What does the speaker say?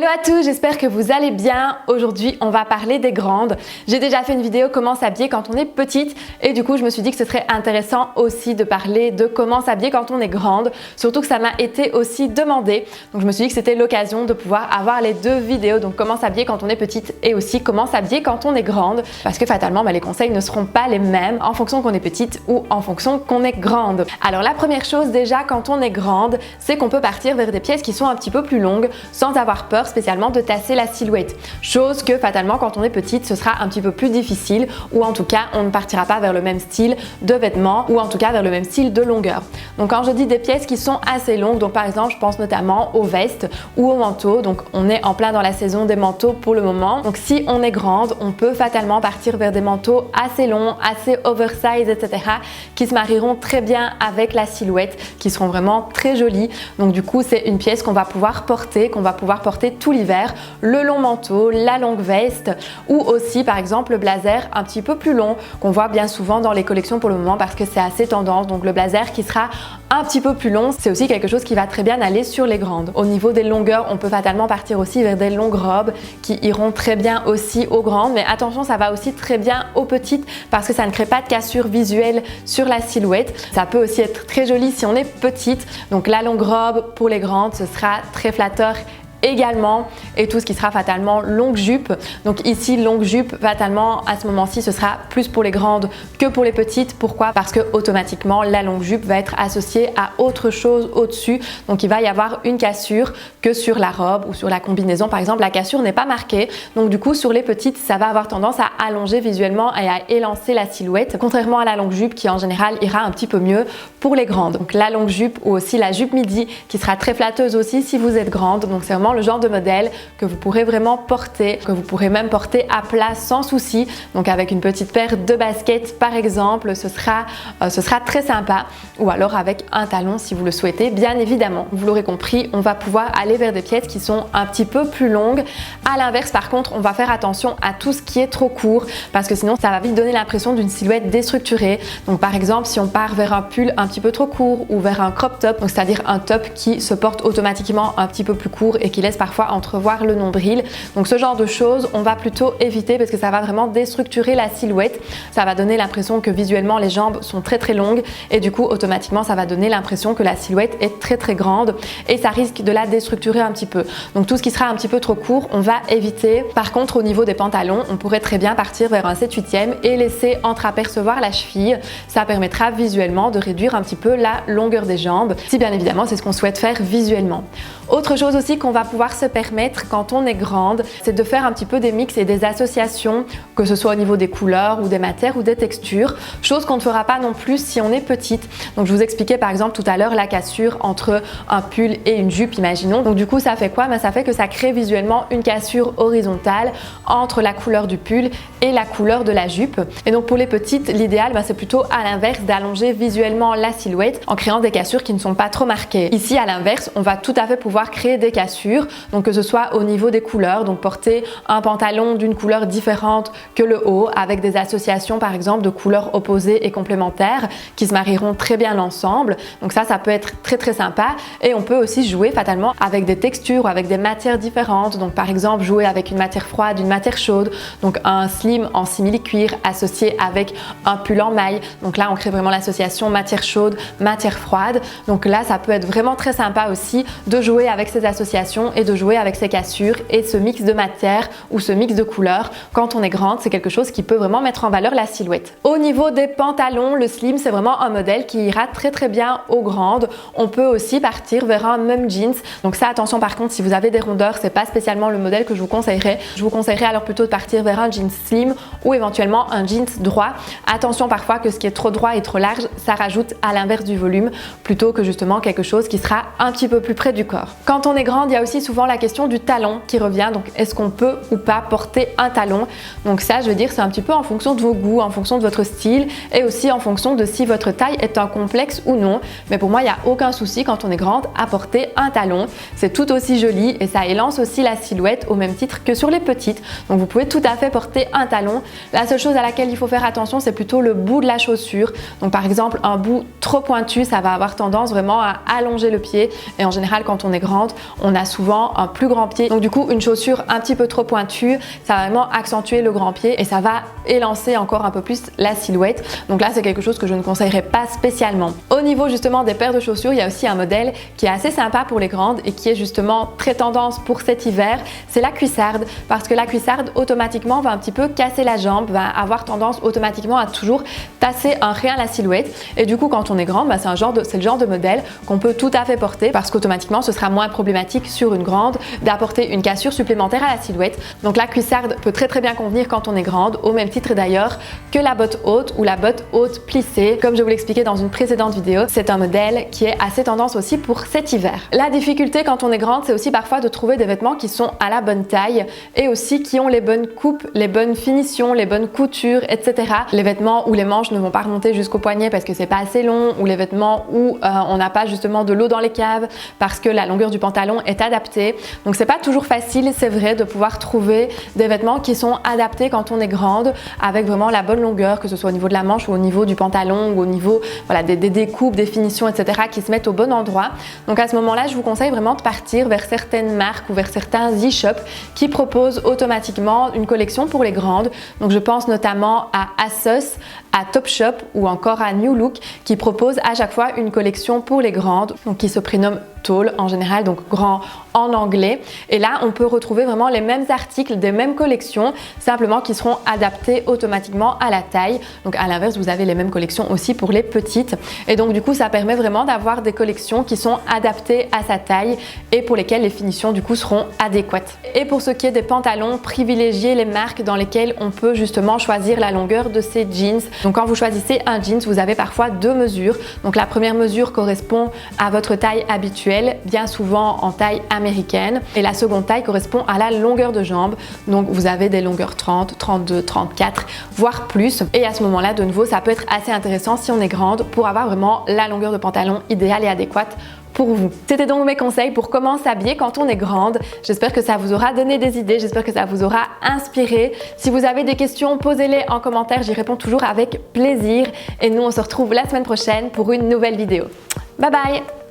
Hello à tous, j'espère que vous allez bien. Aujourd'hui, on va parler des grandes. J'ai déjà fait une vidéo comment s'habiller quand on est petite et du coup, je me suis dit que ce serait intéressant aussi de parler de comment s'habiller quand on est grande, surtout que ça m'a été aussi demandé. Donc je me suis dit que c'était l'occasion de pouvoir avoir les deux vidéos, donc comment s'habiller quand on est petite et aussi comment s'habiller quand on est grande, parce que fatalement, les conseils ne seront pas les mêmes en fonction qu'on est petite ou en fonction qu'on est grande. Alors la première chose déjà quand on est grande, c'est qu'on peut partir vers des pièces qui sont un petit peu plus longues sans avoir peur spécialement de tasser la silhouette. Chose que fatalement quand on est petite ce sera un petit peu plus difficile, ou en tout cas on ne partira pas vers le même style de vêtements ou en tout cas vers le même style de longueur. Donc quand je dis des pièces qui sont assez longues, donc par exemple je pense notamment aux vestes ou aux manteaux, donc on est en plein dans la saison des manteaux pour le moment. Donc si on est grande, on peut fatalement partir vers des manteaux assez longs, assez oversize, etc. qui se marieront très bien avec la silhouette, qui seront vraiment très jolies. Donc du coup c'est une pièce qu'on va pouvoir porter tout l'hiver, le long manteau, la longue veste ou aussi par exemple le blazer un petit peu plus long qu'on voit bien souvent dans les collections pour le moment parce que c'est assez tendance. Donc le blazer qui sera un petit peu plus long, c'est aussi quelque chose qui va très bien aller sur les grandes. Au niveau des longueurs, on peut fatalement partir aussi vers des longues robes qui iront très bien aussi aux grandes, mais attention, ça va aussi très bien aux petites parce que ça ne crée pas de cassure visuelle sur la silhouette. Ça peut aussi être très joli si on est petite. Donc la longue robe pour les grandes, ce sera très flatteur également, et tout ce qui sera fatalement longue jupe. Donc ici longue jupe fatalement à ce moment-ci ce sera plus pour les grandes que pour les petites. Pourquoi? Parce que automatiquement la longue jupe va être associée à autre chose au-dessus, donc il va y avoir une cassure que sur la robe ou sur la combinaison. Par exemple la cassure n'est pas marquée, donc du coup sur les petites ça va avoir tendance à allonger visuellement et à élancer la silhouette, contrairement à la longue jupe qui en général ira un petit peu mieux pour les grandes. Donc la longue jupe ou aussi la jupe midi qui sera très flatteuse aussi si vous êtes grande. Donc c'est vraiment le genre de modèle que vous pourrez vraiment porter, que vous pourrez même porter à plat sans souci. Donc avec une petite paire de baskets par exemple, ce sera très sympa, ou alors avec un talon si vous le souhaitez, bien évidemment. Vous l'aurez compris, on va pouvoir aller vers des pièces qui sont un petit peu plus longues. À l'inverse par contre, on va faire attention à tout ce qui est trop court parce que sinon ça va vite donner l'impression d'une silhouette déstructurée. Donc par exemple si on part vers un pull un petit peu trop court ou vers un crop top, donc c'est-à-dire un top qui se porte automatiquement un petit peu plus court et qui laisse parfois entrevoir le nombril. Donc ce genre de choses, on va plutôt éviter parce que ça va vraiment déstructurer la silhouette. Ça va donner l'impression que visuellement les jambes sont très très longues et du coup automatiquement ça va donner l'impression que la silhouette est très très grande et ça risque de la déstructurer un petit peu. Donc tout ce qui sera un petit peu trop court, on va éviter. Par contre au niveau des pantalons, on pourrait très bien partir vers un 7/8 et laisser entreapercevoir la cheville. Ça permettra visuellement de réduire un petit peu la longueur des jambes, si bien évidemment c'est ce qu'on souhaite faire visuellement. Autre chose aussi qu'on va pouvoir se permettre quand on est grande, c'est de faire un petit peu des mix et des associations, que ce soit au niveau des couleurs ou des matières ou des textures, chose qu'on ne fera pas non plus si on est petite. Donc je vous expliquais par exemple tout à l'heure la cassure entre un pull et une jupe, imaginons. Donc du coup ça fait quoi? Ça fait que ça crée visuellement une cassure horizontale entre la couleur du pull et la couleur de la jupe. Et donc pour les petites, l'idéal c'est plutôt à l'inverse, d'allonger visuellement la silhouette en créant des cassures qui ne sont pas trop marquées. Ici à l'inverse, on va tout à fait pouvoir créer des cassures, donc que ce soit au niveau des couleurs, donc porter un pantalon d'une couleur différente que le haut avec des associations par exemple de couleurs opposées et complémentaires qui se marieront très bien ensemble. Donc ça peut être très très sympa, et on peut aussi jouer fatalement avec des textures ou avec des matières différentes. Donc par exemple jouer avec une matière froide, une matière chaude, donc un slim en simili-cuir associé avec un pull en maille. Donc là on crée vraiment l'association matière chaude, matière froide. Donc là ça peut être vraiment très sympa aussi de jouer avec ces associations et de jouer avec ces cassures et ce mix de matière ou ce mix de couleurs. Quand on est grande, c'est quelque chose qui peut vraiment mettre en valeur la silhouette. Au niveau des pantalons, le slim c'est vraiment un modèle qui ira très très bien aux grandes. On peut aussi partir vers un mum jeans. Donc ça attention par contre, si vous avez des rondeurs, c'est pas spécialement le modèle que je vous conseillerais. Je vous conseillerais alors plutôt de partir vers un jeans slim ou éventuellement un jeans droit. Attention parfois que ce qui est trop droit et trop large, ça rajoute à l'inverse du volume plutôt que justement quelque chose qui sera un petit peu plus près du corps. Quand on est grande, il y a aussi souvent la question du talon qui revient. Donc est-ce qu'on peut ou pas porter un talon? Donc ça, je veux dire, c'est un petit peu en fonction de vos goûts, en fonction de votre style et aussi en fonction de si votre taille est un complexe ou non. Mais pour moi, il n'y a aucun souci quand on est grande à porter un talon. C'est tout aussi joli et ça élance aussi la silhouette au même titre que sur les petites. Donc vous pouvez tout à fait porter un talon. La seule chose à laquelle il faut faire attention, c'est plutôt le bout de la chaussure. Donc par exemple, un bout trop pointu, ça va avoir tendance vraiment à allonger le pied. Et en général, quand on est grande, on a souvent souvent un plus grand pied. Donc du coup, une chaussure un petit peu trop pointue, ça va vraiment accentuer le grand pied et ça va élancer encore un peu plus la silhouette. Donc là, c'est quelque chose que je ne conseillerais pas spécialement. Au niveau justement des paires de chaussures, il y a aussi un modèle qui est assez sympa pour les grandes et qui est justement très tendance pour cet hiver, c'est la cuissarde, parce que la cuissarde automatiquement va un petit peu casser la jambe, va avoir tendance automatiquement à toujours tasser un rien la silhouette. Et du coup, quand on est grande, c'est le genre de modèle qu'on peut tout à fait porter parce qu'automatiquement, ce sera moins problématique sur une grande d'apporter une cassure supplémentaire à la silhouette. Donc la cuissarde peut très bien convenir quand on est grande, au même titre d'ailleurs que la botte haute ou la botte haute plissée. Comme je vous l'expliquais dans une précédente vidéo, c'est un modèle qui est assez tendance aussi pour cet hiver. La difficulté quand on est grande, c'est aussi parfois de trouver des vêtements qui sont à la bonne taille et aussi qui ont les bonnes coupes, les bonnes finitions, les bonnes coutures, etc. Les vêtements où les manches ne vont pas remonter jusqu'au poignet parce que c'est pas assez long, ou les vêtements où on n'a pas justement de l'eau dans les caves parce que la longueur du pantalon est adaptée. Donc c'est pas toujours facile, c'est vrai, de pouvoir trouver des vêtements qui sont adaptés quand on est grande avec vraiment la bonne longueur, que ce soit au niveau de la manche ou au niveau du pantalon ou au niveau des découpes, des finitions, etc. qui se mettent au bon endroit. Donc à ce moment-là, je vous conseille vraiment de partir vers certaines marques ou vers certains e-shops qui proposent automatiquement une collection pour les grandes. Donc je pense notamment à ASOS, à Topshop ou encore à New Look qui proposent à chaque fois une collection pour les grandes, donc qui se prénomme Tall en général, donc grand en anglais. Et là, on peut retrouver vraiment les mêmes articles des mêmes collections, simplement qui seront adaptés automatiquement à la taille. Donc à l'inverse, vous avez les mêmes collections aussi pour les petites. Et donc du coup, ça permet vraiment d'avoir des collections qui sont adaptées à sa taille et pour lesquelles les finitions du coup seront adéquates. Et pour ce qui est des pantalons, privilégiez les marques dans lesquelles on peut justement choisir la longueur de ces jeans. Donc quand vous choisissez un jeans, vous avez parfois deux mesures. Donc la première mesure correspond à votre taille habituelle, bien souvent en taille américaine, et la seconde taille correspond à la longueur de jambe. Donc vous avez des longueurs 30, 32, 34, voire plus. Et à ce moment-là, de nouveau, ça peut être assez intéressant si on est grande pour avoir vraiment la longueur de pantalon idéale et adéquate pour vous. C'était donc mes conseils pour comment s'habiller quand on est grande. J'espère que ça vous aura donné des idées, j'espère que ça vous aura inspiré. Si vous avez des questions, posez-les en commentaire, j'y réponds toujours avec plaisir. Et nous, on se retrouve la semaine prochaine pour une nouvelle vidéo. Bye bye!